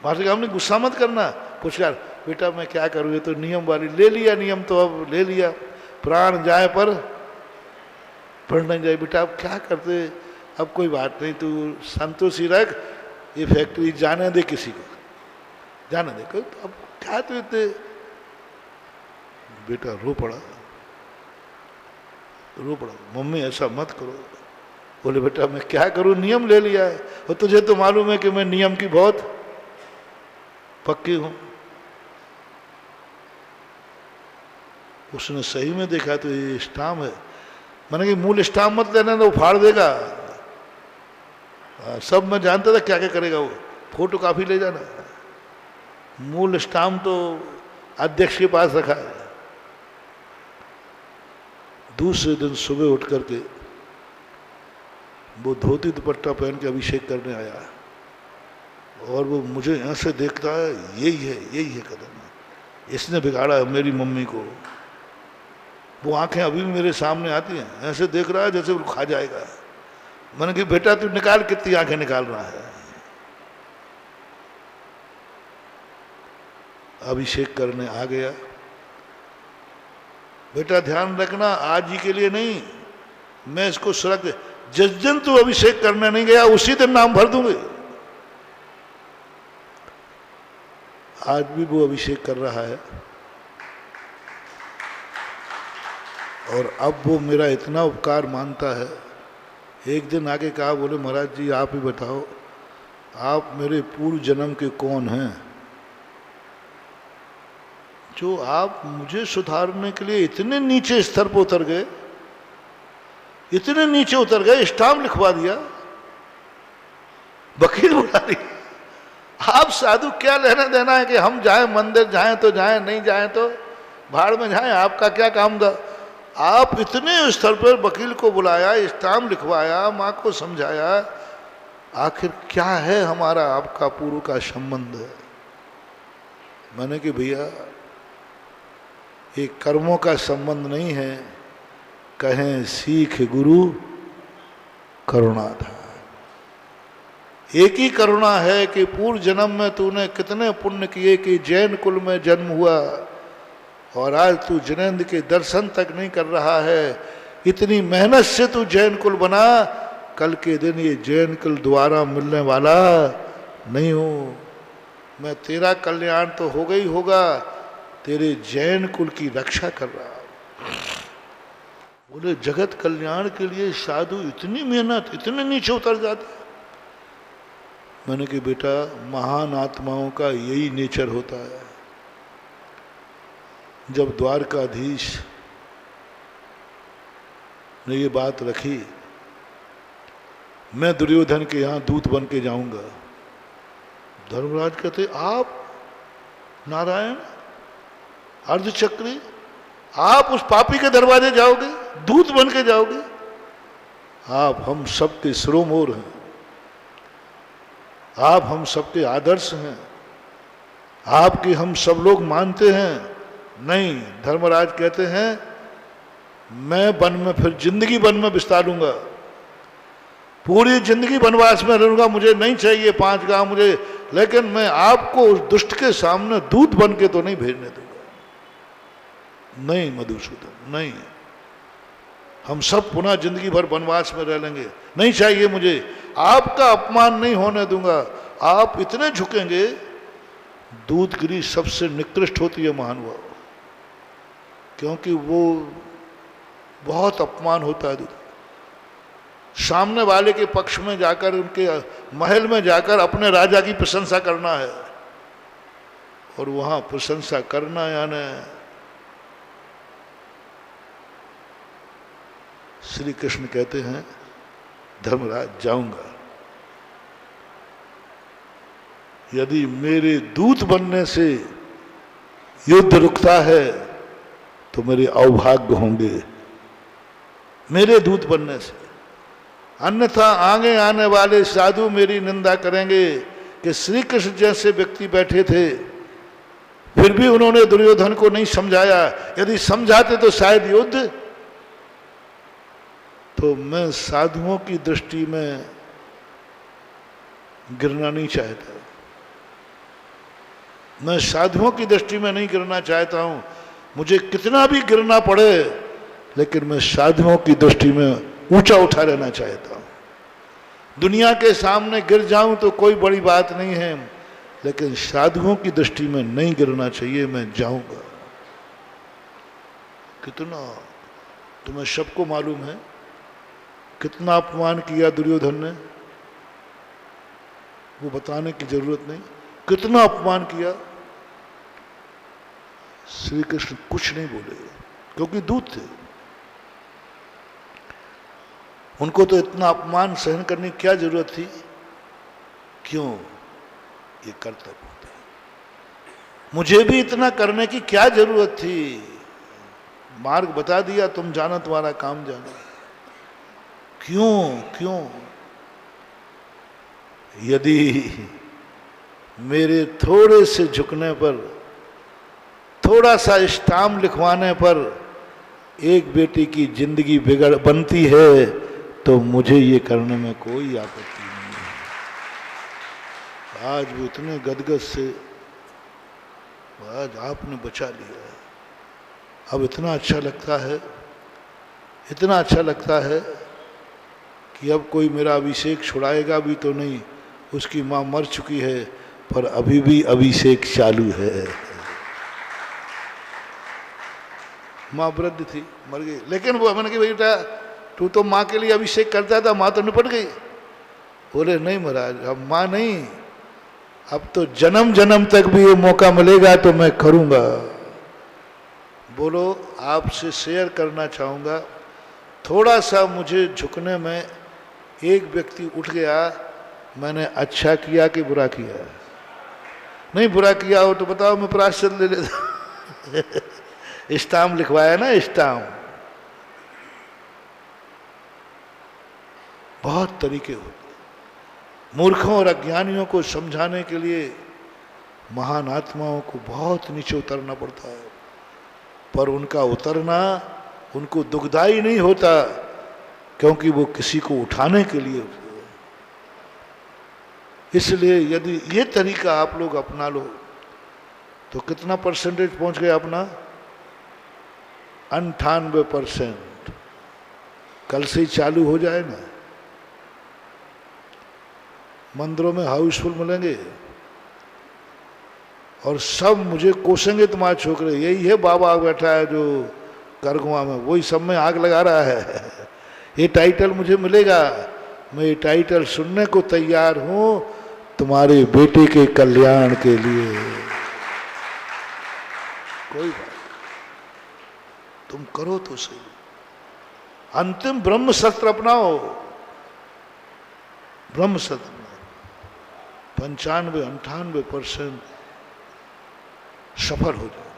मास्टर हमने गुस्सा मत करना, कुछ यार बेटा मैं क्या करूँ, ये तो नियम वाली। ले लिया नियम तो अब ले लिया, प्राण जाए पर पढ़ नहीं जाए। बेटा अब क्या करते, अब कोई बात नहीं, तू संतोषी रख, ये फैक्ट्री जाने दे, किसी को जाने दे। तो अब क्या तो इतने। बेटा रो पड़ा, मम्मी ऐसा मत करो। बोले बेटा मैं क्या करूं, नियम ले लिया है और तुझे तो मालूम है कि मैं नियम की बहुत पक्की हूं। उसने सही में देखा तो ये स्टाम्प है। मैंने कि मूल स्टाम्प मत लेना, तो फाड़ देगा। सब मैं जानता था क्या क्या करेगा वो, फोटो काफी ले जाना। मूल स्टाम्प तो अध्यक्ष के पास रखा है। दूसरे दिन सुबह उठ करके वो धोती दुपट्टा पहन के अभिषेक करने आया और वो मुझे ऐसे देखता है, यही है कदम, इसने बिगाड़ा है मेरी मम्मी को। वो आंखें अभी भी मेरे सामने आती हैं, ऐसे देख रहा है जैसे वो खा जाएगा। मैंने कहा बेटा तू निकाल, कितनी आंखें निकाल रहा है। अभिषेक करने आ गया। बेटा ध्यान रखना आज ही के लिए नहीं, मैं इसको सुरक्षित, जिस दिन तू अभिषेक करने नहीं गया उसी दिन नाम भर दूंगी। आज भी वो अभिषेक कर रहा है और अब वो मेरा इतना उपकार मानता है। एक दिन आके कहा, बोले महाराज जी आप ही बताओ आप मेरे पूर्व जन्म के कौन हैं जो आप मुझे सुधारने के लिए इतने नीचे स्तर पर उतर गए, इतने नीचे उतर गए, स्टाम्प लिखवा दिया, वकील बुला दिया। आप साधु क्या लेना देना है कि हम जाएं मंदिर, जाएं तो जाएं, नहीं जाएं तो भाड़ में जाएं, आपका क्या काम था। आप इतने स्तर पर वकील को बुलाया, स्टाम्प लिखवाया, माँ को समझाया, आखिर क्या है हमारा आपका पूर्व का संबंध। मैंने कि भैया ये कर्मों का संबंध नहीं है, कहें सीख गुरु करुणा था। एक ही करुणा है कि पूर्व जन्म में तूने कितने पुण्य किए कि जैन कुल में जन्म हुआ और आज तू जिनेंद्र के दर्शन तक नहीं कर रहा है। इतनी मेहनत से तू जैन कुल बना कल के दिन ये जैन कुल दोबारा मिलने वाला नहीं हूं। मैं तेरा कल्याण तो होगा ही होगा, तेरे जैन कुल की रक्षा कर रहा। बोले जगत कल्याण के लिए साधु इतनी मेहनत, इतने नीचे उतर जाते। मैंने कहा बेटा, महान आत्माओं का यही नेचर होता है। जब द्वारकाधीश ने ये बात रखी, मैं दुर्योधन के यहां दूत बन के जाऊंगा, धर्मराज कहते आप नारायण अर्धचक्री, आप उस पापी के दरवाजे जाओगे, दूत बन के जाओगे? आप हम सबके शिरोमोर हैं, आप हम सबके आदर्श हैं, आपके हम सब लोग मानते हैं। नहीं, धर्मराज कहते हैं मैं वन में फिर जिंदगी वन में बिता लूंगा, पूरी जिंदगी वनवास में रहूंगा, मुझे नहीं चाहिए 5 गांव मुझे, लेकिन मैं आपको उस दुष्ट के सामने दूत बन के तो नहीं भेजने दूंगा। नहीं मधुसूदन, नहीं, हम सब पुनः जिंदगी भर वनवास में रह लेंगे, नहीं चाहिए मुझे, आपका अपमान नहीं होने दूंगा। आप इतने झुकेंगे, दूधगिरी सबसे निकृष्ट होती है महानुभाव, क्योंकि वो बहुत अपमान होता है। सामने वाले के पक्ष में जाकर, उनके महल में जाकर अपने राजा की प्रशंसा करना है, और वहां प्रशंसा करना यानी श्री कृष्ण कहते हैं धर्मराज जाऊंगा, यदि मेरे दूत बनने से युद्ध रुकता है तो मेरे अभाग्य होंगे मेरे दूत बनने से, अन्यथा आगे आने वाले साधु मेरी निंदा करेंगे कि श्री कृष्ण जैसे व्यक्ति बैठे थे, फिर भी उन्होंने दुर्योधन को नहीं समझाया, यदि समझाते तो शायद युद्ध। तो मैं साधुओं की दृष्टि में गिरना नहीं चाहता, मैं साधुओं की दृष्टि में नहीं गिरना चाहता हूं। मुझे कितना भी गिरना पड़े, लेकिन मैं साधुओं की दृष्टि में ऊंचा उठा रहना चाहता हूं। दुनिया के सामने गिर जाऊं तो कोई बड़ी बात नहीं है, लेकिन साधुओं की दृष्टि में नहीं गिरना चाहिए, मैं जाऊंगा। कितना तुम्हें सबको मालूम है कितना अपमान किया दुर्योधन ने, वो बताने की जरूरत नहीं, कितना अपमान किया। श्री कृष्ण कुछ नहीं बोले, क्योंकि दूत थे, उनको तो इतना अपमान सहन करने की क्या जरूरत थी। क्यों? ये कर्तव्य होता है। मुझे भी इतना करने की क्या जरूरत थी? मार्ग बता दिया, तुम जाना, तुम्हारा काम जाना। क्यों? क्यों? यदि मेरे थोड़े से झुकने पर, थोड़ा सा स्टाम्प लिखवाने पर एक बेटी की जिंदगी बिगड़ बनती है, तो मुझे ये करने में कोई आपत्ति नहीं है। आज वो इतने गदगद से, आज आपने बचा लिया है। अब इतना अच्छा लगता है, इतना अच्छा लगता है कि अब कोई मेरा अभिषेक छुड़ाएगा भी तो नहीं। उसकी माँ मर चुकी है, पर अभी भी अभिषेक चालू है। माँ वृद्ध थी, मर गई, लेकिन वो मैंने कहा बेटा तू तो माँ के लिए अभिषेक करता था, माँ तो निपट गई। बोले नहीं महाराज, अब माँ नहीं, अब तो जन्म जन्म तक भी ये मौका मिलेगा तो मैं करूँगा। बोलो, आपसे शेयर करना चाहूँगा, थोड़ा सा मुझे झुकने में एक व्यक्ति उठ गया, मैंने अच्छा किया कि बुरा किया? नहीं बुरा किया हो तो बताओ, मैं प्रायश्चित ले लेता। स्टाम्प लिखवाया ना, स्टाम्प। बहुत तरीके होते, मूर्खों और अज्ञानियों को समझाने के लिए महान आत्माओं को बहुत नीचे उतरना पड़ता है, पर उनका उतरना उनको दुखदाई नहीं होता, क्योंकि वो किसी को उठाने के लिए। इसलिए यदि ये तरीका आप लोग अपना लो तो कितना परसेंटेज पहुंच गया अपना? 98%। कल से ही चालू हो जाए ना, मंदिरों में हाउसफुल मिलेंगे और सब मुझे कोसेंगे, तुम्हारे छोकरे यही है बाबा बैठा है जो करगुआ में, वही सब में आग लगा रहा है। ये टाइटल मुझे मिलेगा, मैं ये टाइटल सुनने को तैयार हूं तुम्हारे बेटे के कल्याण के लिए। कोई बात, तुम करो तो सही। अंतिम ब्रह्म सत्र अपनाओ, ब्रह्म सत्र में 95-98% सफल हो जाए।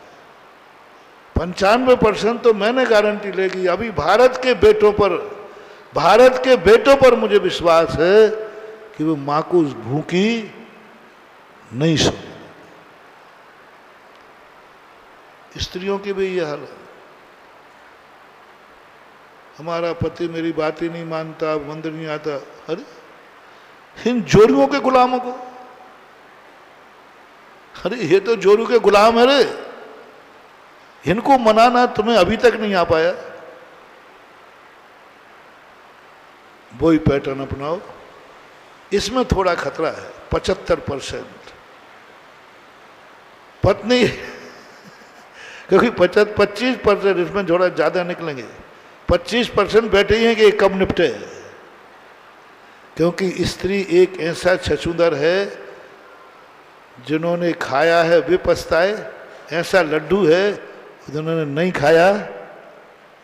95% तो मैंने गारंटी लेगी। अभी भारत के बेटों पर मुझे विश्वास है कि वो मां को भूखी नहीं सोने। स्त्रियों की भी ये हाल है, हमारा पति मेरी बात ही नहीं मानता, मंदिर नहीं आता। अरे इन जोरियों के गुलामों को, अरे ये तो जोरू के गुलाम है रे, इनको मनाना तुम्हें अभी तक नहीं आ पाया। वही पैटर्न अपनाओ। इसमें थोड़ा खतरा है, 75% पत्नी क्योंकि 25% इसमें थोड़ा ज्यादा निकलेंगे। 25% बैठे ही हैं कि कब निपटे, क्योंकि स्त्री एक ऐसा छछूंदर है जिन्होंने खाया है वे पछताए, ऐसा लड्डू है जिन्होंने नहीं खाया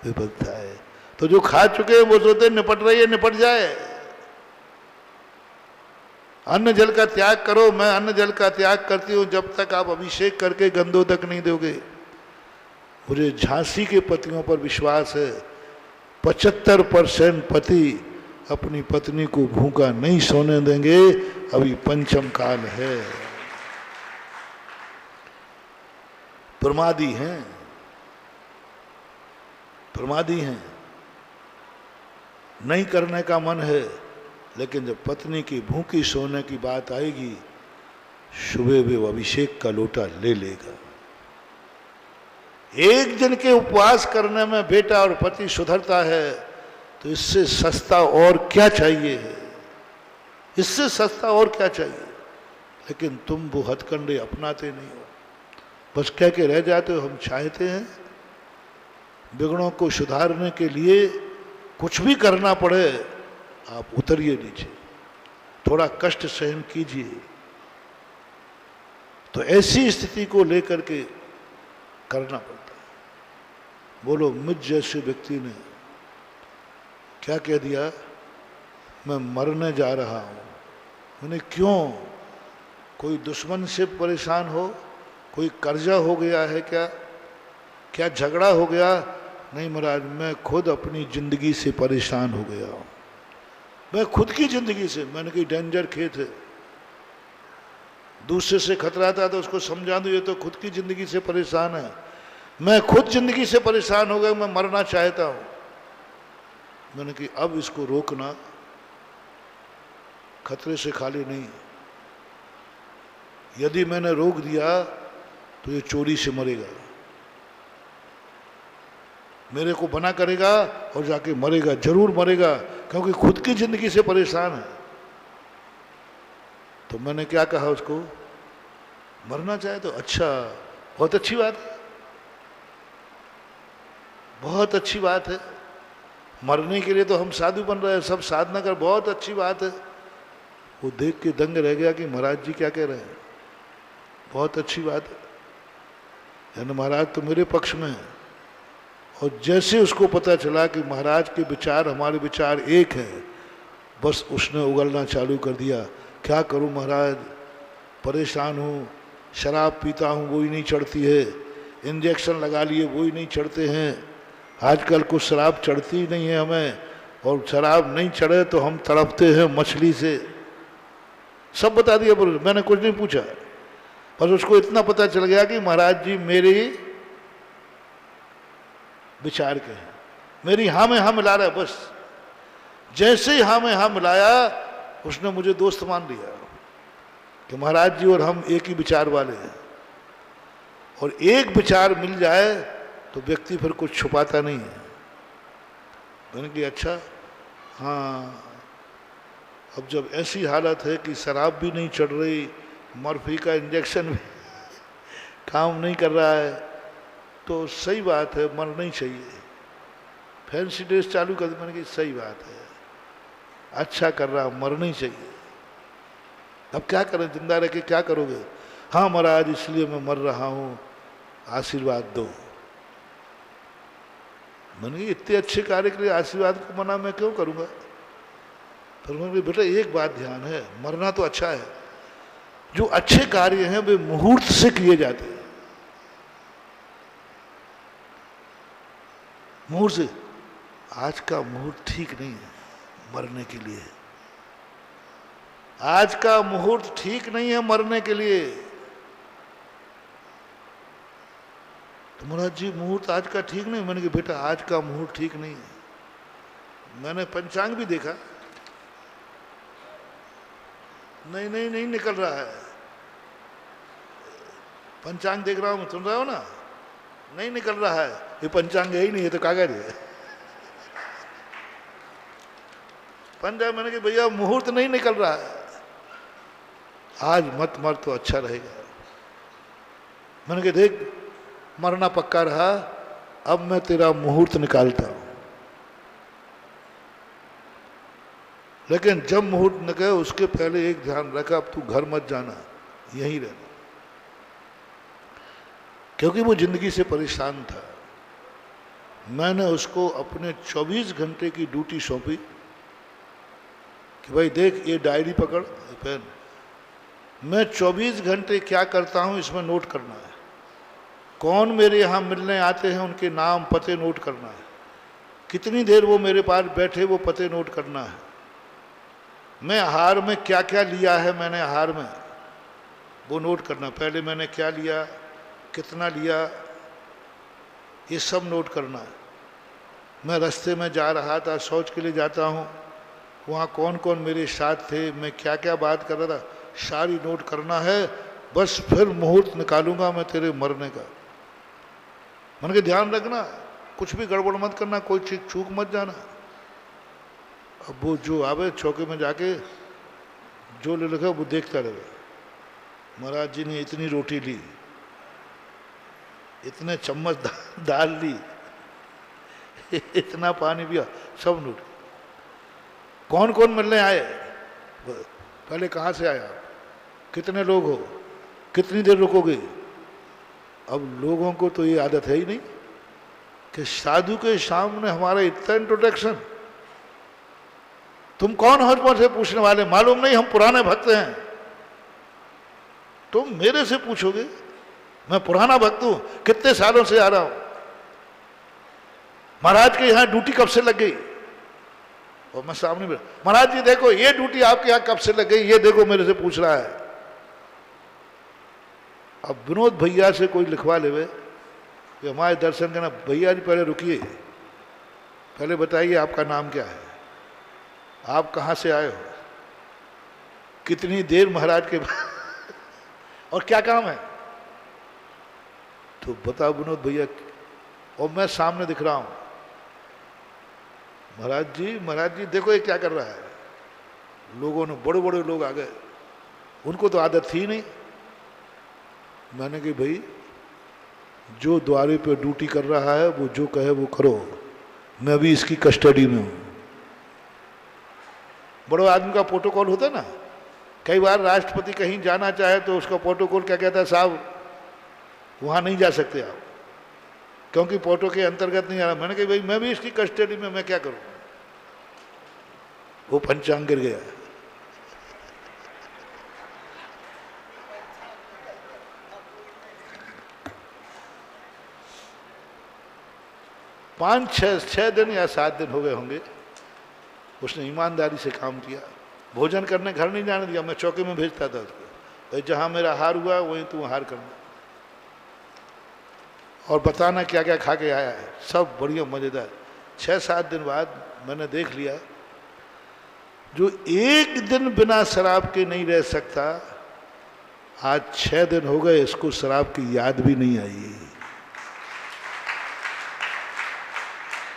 वे पछताए। तो जो खा चुके हैं वो सोचते निपट रही है, निपट जाए। अन्न जल का त्याग करो। मैं अन्न जल का त्याग करती हूं जब तक आप अभिषेक करके गंधोदक नहीं दोगे। मुझे झांसी के पतियों पर विश्वास है, 75% पति अपनी पत्नी को भूखा नहीं सोने देंगे। अभी पंचम काल है। प्रमादी हैं, प्रमादी हैं, नहीं करने का मन है, लेकिन जब पत्नी की भूखी सोने की बात आएगी, सुबह भी वो अभिषेक का लोटा ले लेगा। एक दिन के उपवास करने में बेटा और पति सुधरता है तो इससे सस्ता और क्या चाहिए है, इससे सस्ता और क्या चाहिए। लेकिन तुम वो हथकंडे अपनाते नहीं हो, बस कह के रह जाते हो हम चाहते हैं। बिगड़ों को सुधारने के लिए कुछ भी करना पड़े आप उतरिए नीचे, थोड़ा कष्ट सहन कीजिए। तो ऐसी स्थिति को लेकर के करना पड़ता है। बोलो मुझ जैसे व्यक्ति ने क्या कह दिया, मैं मरने जा रहा हूं। मैंने क्यों? कोई दुश्मन से परेशान हो, कोई कर्जा हो गया है क्या, क्या झगड़ा हो गया? नहीं महाराज, मैं खुद अपनी जिंदगी से परेशान हो गया हूं, मैं खुद की जिंदगी से। मैंने कही डेंजर खेत है, दूसरे से खतरा था तो उसको समझा दो, ये तो खुद की जिंदगी से परेशान है। मैं खुद जिंदगी से परेशान हो गया, मैं मरना चाहता हूं। मैंने कही अब इसको रोकना खतरे से खाली नहीं। यदि मैंने रोक दिया तो ये चोरी से मरेगा, मेरे को बना करेगा और जाके मरेगा, जरूर मरेगा, क्योंकि खुद की जिंदगी से परेशान है। तो मैंने क्या कहा उसको, मरना चाहे तो अच्छा, बहुत अच्छी बात है, बहुत अच्छी बात है। मरने के लिए तो हम साधु बन रहे हैं, सब साधना कर, बहुत अच्छी बात है। वो देख के दंग रह गया कि महाराज जी क्या कह रहे हैं, बहुत अच्छी बात है, यानी महाराज तो मेरे पक्ष में है। और जैसे उसको पता चला कि महाराज के विचार हमारे विचार एक हैं, बस उसने उगलना चालू कर दिया। क्या करूं महाराज, परेशान हूं, शराब पीता हूं वो ही नहीं चढ़ती है, इंजेक्शन लगा लिए वो ही नहीं चढ़ते हैं, आजकल कुछ शराब चढ़ती ही नहीं है हमें, और शराब नहीं चढ़े तो हम तड़पते हैं मछली से। सब बता दिया, बोले मैंने कुछ नहीं पूछा, बस उसको इतना पता चल गया कि महाराज जी मेरे विचार के हैं, मेरी हाँ में हाँ मिला रहा है। बस जैसे ही हाँ में हाँ मिलाया, उसने मुझे दोस्त मान लिया कि महाराज जी और हम एक ही विचार वाले हैं। और एक विचार मिल जाए तो व्यक्ति फिर कुछ छुपाता नहीं है। मैंने कहा अच्छा हाँ, अब जब ऐसी हालत है कि शराब भी नहीं चढ़ रही, मर्फी का इंजेक्शन भी काम नहीं कर रहा है, तो सही बात है मरना ही चाहिए। फैंसी ड्रेस चालू कर दी, मैंने कहा सही बात है, अच्छा कर रहा, मरना ही चाहिए। अब क्या करें, जिंदा रह के क्या करोगे? हाँ महाराज इसलिए मैं मर रहा हूँ, आशीर्वाद दो। मैंने कहा इतने अच्छे कार्य के लिए आशीर्वाद को मना मैं क्यों करूँगा? फिर मैंने बेटा एक बात ध्यान है, मरना तो अच्छा है, जो अच्छे कार्य हैं वे मुहूर्त से किए जाते हैं। मुहूर्त से, आज का मुहूर्त ठीक नहीं है मरने के लिए, आज का मुहूर्त ठीक नहीं है मरने के लिए। तो महाराज जी मुहूर्त आज का ठीक नहीं। मैंने कहा बेटा आज का मुहूर्त ठीक नहीं है। मैंने पंचांग भी देखा, नहीं निकल रहा है। पंचांग देख रहा हूं, सुन रहा हो ना, नहीं निकल रहा है। ये पंचांग है ही नहीं, ये तो कागज है। पंचांग, मैंने कहा भैया मुहूर्त नहीं निकल रहा है, आज मत मर तो अच्छा रहेगा। मैंने कहा देख मरना पक्का रहा, अब मैं तेरा मुहूर्त निकालता हूं, लेकिन जब मुहूर्त निकले उसके पहले एक ध्यान रखा, अब तू घर मत जाना, यहीं रहना। क्योंकि वो जिंदगी से परेशान था। मैंने उसको अपने 24 घंटे की ड्यूटी सौंपी कि भाई देख ये डायरी पकड़, पेन, मैं 24 घंटे क्या करता हूं इसमें नोट करना है। कौन मेरे यहाँ मिलने आते हैं उनके नाम पते नोट करना है, कितनी देर वो मेरे पास बैठे वो पते नोट करना है। मैं आहार में क्या क्या लिया है, मैंने आहार में वो नोट करना, पहले मैंने क्या लिया, कितना लिया, ये सब नोट करना है। मैं रास्ते में जा रहा था, शौच के लिए जाता हूँ, वहाँ कौन कौन मेरे साथ थे, मैं क्या क्या बात कर रहा था, सारी नोट करना है। बस फिर मुहूर्त निकालूंगा मैं तेरे मरने का। मन के ध्यान रखना, कुछ भी गड़बड़ मत करना, कोई चीज चूक मत जाना। अब वो जो आवे चौके में जाके जो ले लगा वो देखता रहे। महाराज जी ने इतनी रोटी ली, इतने चम्मच दाल ली, इतना पानी पिया, सब नोट। कौन कौन मिलने आए, पहले कहाँ से आया, कितने लोग हो, कितनी देर रुकोगे। अब लोगों को तो ये आदत है ही नहीं कि साधु के सामने हमारा इतना इंट्रोडक्शन, तुम कौन हो मुझसे पूछने वाले, मालूम नहीं हम पुराने भक्त हैं। तुम मेरे से पूछोगे, मैं पुराना भक्त हूं, कितने सालों से आ रहा हूं, महाराज के यहां ड्यूटी कब से लग गई। और मैं सामने में, महाराज जी देखो ये ड्यूटी आपके यहां कब से लग गई, ये देखो मेरे से पूछ रहा है। अब विनोद भैया से कोई लिखवा ले कि हमारे दर्शन करना, भैया जी पहले रुकिए, पहले बताइए आपका नाम क्या है, आप कहाँ से आए हो, कितनी देर महाराज के और क्या काम है, तो बताओ विनोद भैया। और मैं सामने दिख रहा हूं, महाराज जी देखो ये क्या कर रहा है। लोगों ने, बड़े बड़े लोग आ गए, उनको तो आदत थी नहीं। मैंने कहा भाई जो द्वारे पे ड्यूटी कर रहा है वो जो कहे वो करो, मैं भी इसकी कस्टडी में हूं। बड़े आदमी का प्रोटोकॉल होता है ना, कई बार राष्ट्रपति कहीं जाना चाहे तो उसका प्रोटोकॉल क्या कहता है, साहब वहां नहीं जा सकते आप, क्योंकि प्रोटो के अंतर्गत नहीं आ रहा। मैंने कहा भाई मैं भी इसकी कस्टडी में, मैं क्या करूं। वो पंचांग गिर गया। पाँच छह दिन या 7 दिन हो गए होंगे, उसने ईमानदारी से काम किया। भोजन करने घर नहीं जाने दिया, मैं चौके में भेजता था उसको, भाई जहाँ मेरा हार हुआ वहीं तू हार करना, और बताना क्या क्या खा के आया है, सब बढ़िया मज़ेदार। 6-7 दिन बाद मैंने देख लिया, जो एक दिन बिना शराब के नहीं रह सकता, आज 6 दिन हो गए इसको शराब की याद भी नहीं आई,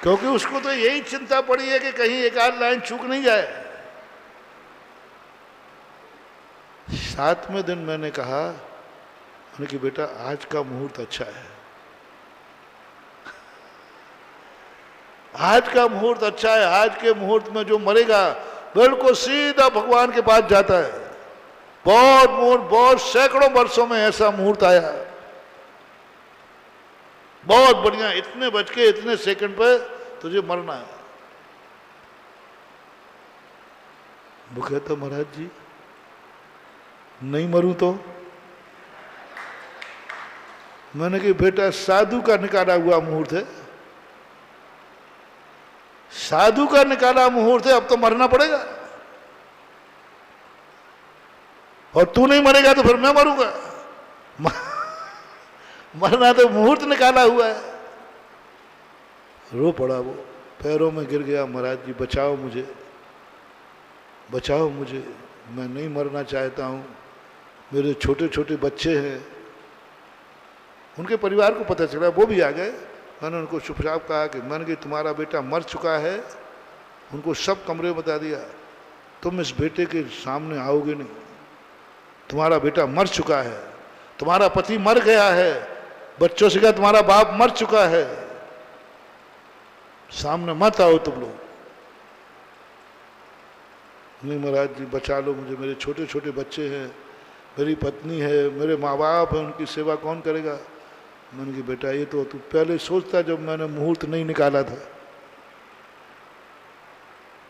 क्योंकि उसको तो यही चिंता पड़ी है कि कहीं एक आध लाइन चूक नहीं जाए। 7वें दिन मैंने कहा, मैंने कि बेटा आज का मुहूर्त अच्छा है, आज का मुहूर्त अच्छा है, आज के मुहूर्त में जो मरेगा बिल्कुल सीधा भगवान के पास जाता है। बहुत सैकड़ों वर्षों में ऐसा मुहूर्त आया, बहुत बढ़िया, इतने बज के इतने सेकंड पे तुझे मरना है। वो कहता महाराज जी नहीं मरूं तो? मैंने कहा बेटा साधु का निकाला हुआ मुहूर्त है, साधु का निकाला मुहूर्त है, अब तो मरना पड़ेगा, और तू नहीं मरेगा तो फिर मैं मरूंगा। मरना तो मुहूर्त निकाला हुआ है। रो पड़ा वो, पैरों में गिर गया, महाराज जी बचाओ मुझे, बचाओ मुझे, मैं नहीं मरना चाहता हूँ, मेरे छोटे छोटे बच्चे हैं। उनके परिवार को पता चला, वो भी आ गए। मैंने उनको चुपचाप कहा कि मैंने कि तुम्हारा बेटा मर चुका है, उनको सब कमरे बता दिया, तुम इस बेटे के सामने आओगे नहीं, तुम्हारा बेटा मर चुका है, तुम्हारा पति मर गया है, बच्चों से कहा तुम्हारा बाप मर चुका है, सामने मत आओ तुम लोग। नहीं महाराज जी बचा लो मुझे, मेरे छोटे छोटे बच्चे हैं, मेरी पत्नी है, मेरे माँ बाप हैं, उनकी सेवा कौन करेगा। मैंने कहा बेटा ये तो तू पहले सोचता जब मैंने मुहूर्त नहीं निकाला था।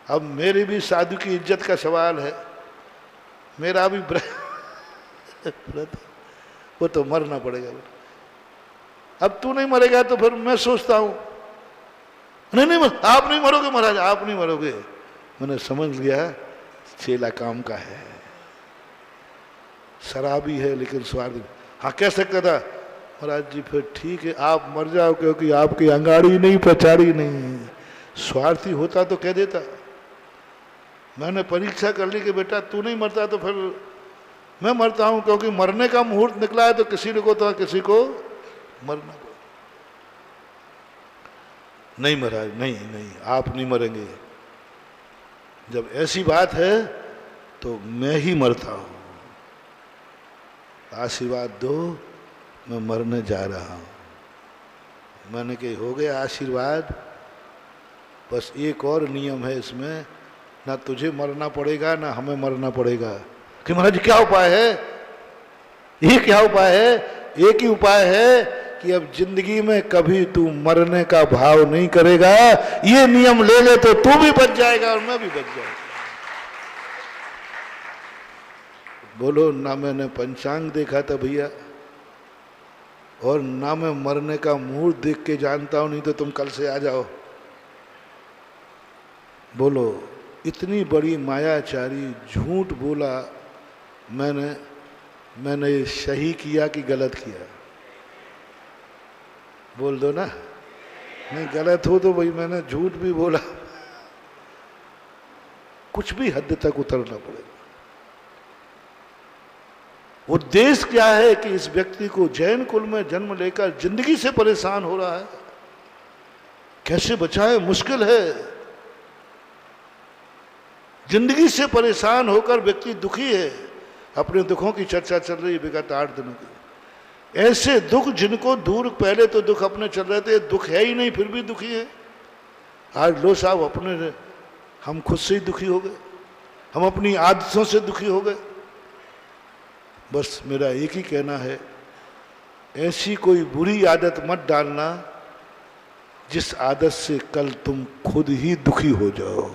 अब मेरी भी साधु की इज्जत का सवाल है, मेरा भी व्रत, वो तो मरना पड़ेगा बेटा। अब तू नहीं मरेगा तो फिर मैं सोचता हूँ, नहीं आप नहीं मरोगे महाराज, आप नहीं मरोगे। मैंने समझ लिया चेला काम का है, शराबी है लेकिन स्वार्थी। हाँ कह सकता था महाराज जी फिर ठीक है आप मर जाओ, क्योंकि आपकी अंगाड़ी नहीं पछाड़ी नहीं। स्वार्थी होता तो कह देता। मैंने परीक्षा कर ली कि बेटा तू नहीं मरता तो फिर मैं मरता हूं, क्योंकि मरने का मुहूर्त निकला है तो किसी को तो किसी को मरना पड़े। नहीं महाराज नहीं आप नहीं मरेंगे, जब ऐसी बात है तो मैं ही मरता हूं, आशीर्वाद दो, मैं मरने जा रहा हूं। मैंने कहा हो गया आशीर्वाद, बस एक और नियम है इसमें, ना तुझे मरना पड़ेगा ना हमें मरना पड़ेगा। कि महाराज क्या उपाय है? ये क्या उपाय है? एक ही उपाय है कि अब जिंदगी में कभी तू मरने का भाव नहीं करेगा, ये नियम ले ले तो तू भी बच जाएगा और मैं भी बच जाऊंगा। बोलो ना मैंने पंचांग देखा था भैया, और ना मैं मरने का मुहूर्त देख के जानता हूं, नहीं तो तुम कल से आ जाओ। बोलो इतनी बड़ी मायाचारी झूठ बोला मैंने सही किया कि गलत किया? बोल दो ना। नहीं गलत हो तो भाई मैंने झूठ भी बोला, कुछ भी हद तक उतरना पड़ेगा। उद्देश्य क्या है कि इस व्यक्ति को जैन कुल में जन्म लेकर जिंदगी से परेशान हो रहा है, कैसे बचाए? मुश्किल है। जिंदगी से परेशान होकर व्यक्ति दुखी है, अपने दुखों की चर्चा चल रही है विगत 8 दिनों की। ऐसे दुख जिनको दूर, पहले तो दुख अपने चल रहे थे, दुख है ही नहीं फिर भी दुखी है। आज लो साहब अपने, हम खुद से ही दुखी हो गए, हम अपनी आदतों से दुखी हो गए। बस मेरा एक ही कहना है, ऐसी कोई बुरी आदत मत डालना जिस आदत से कल तुम खुद ही दुखी हो जाओ।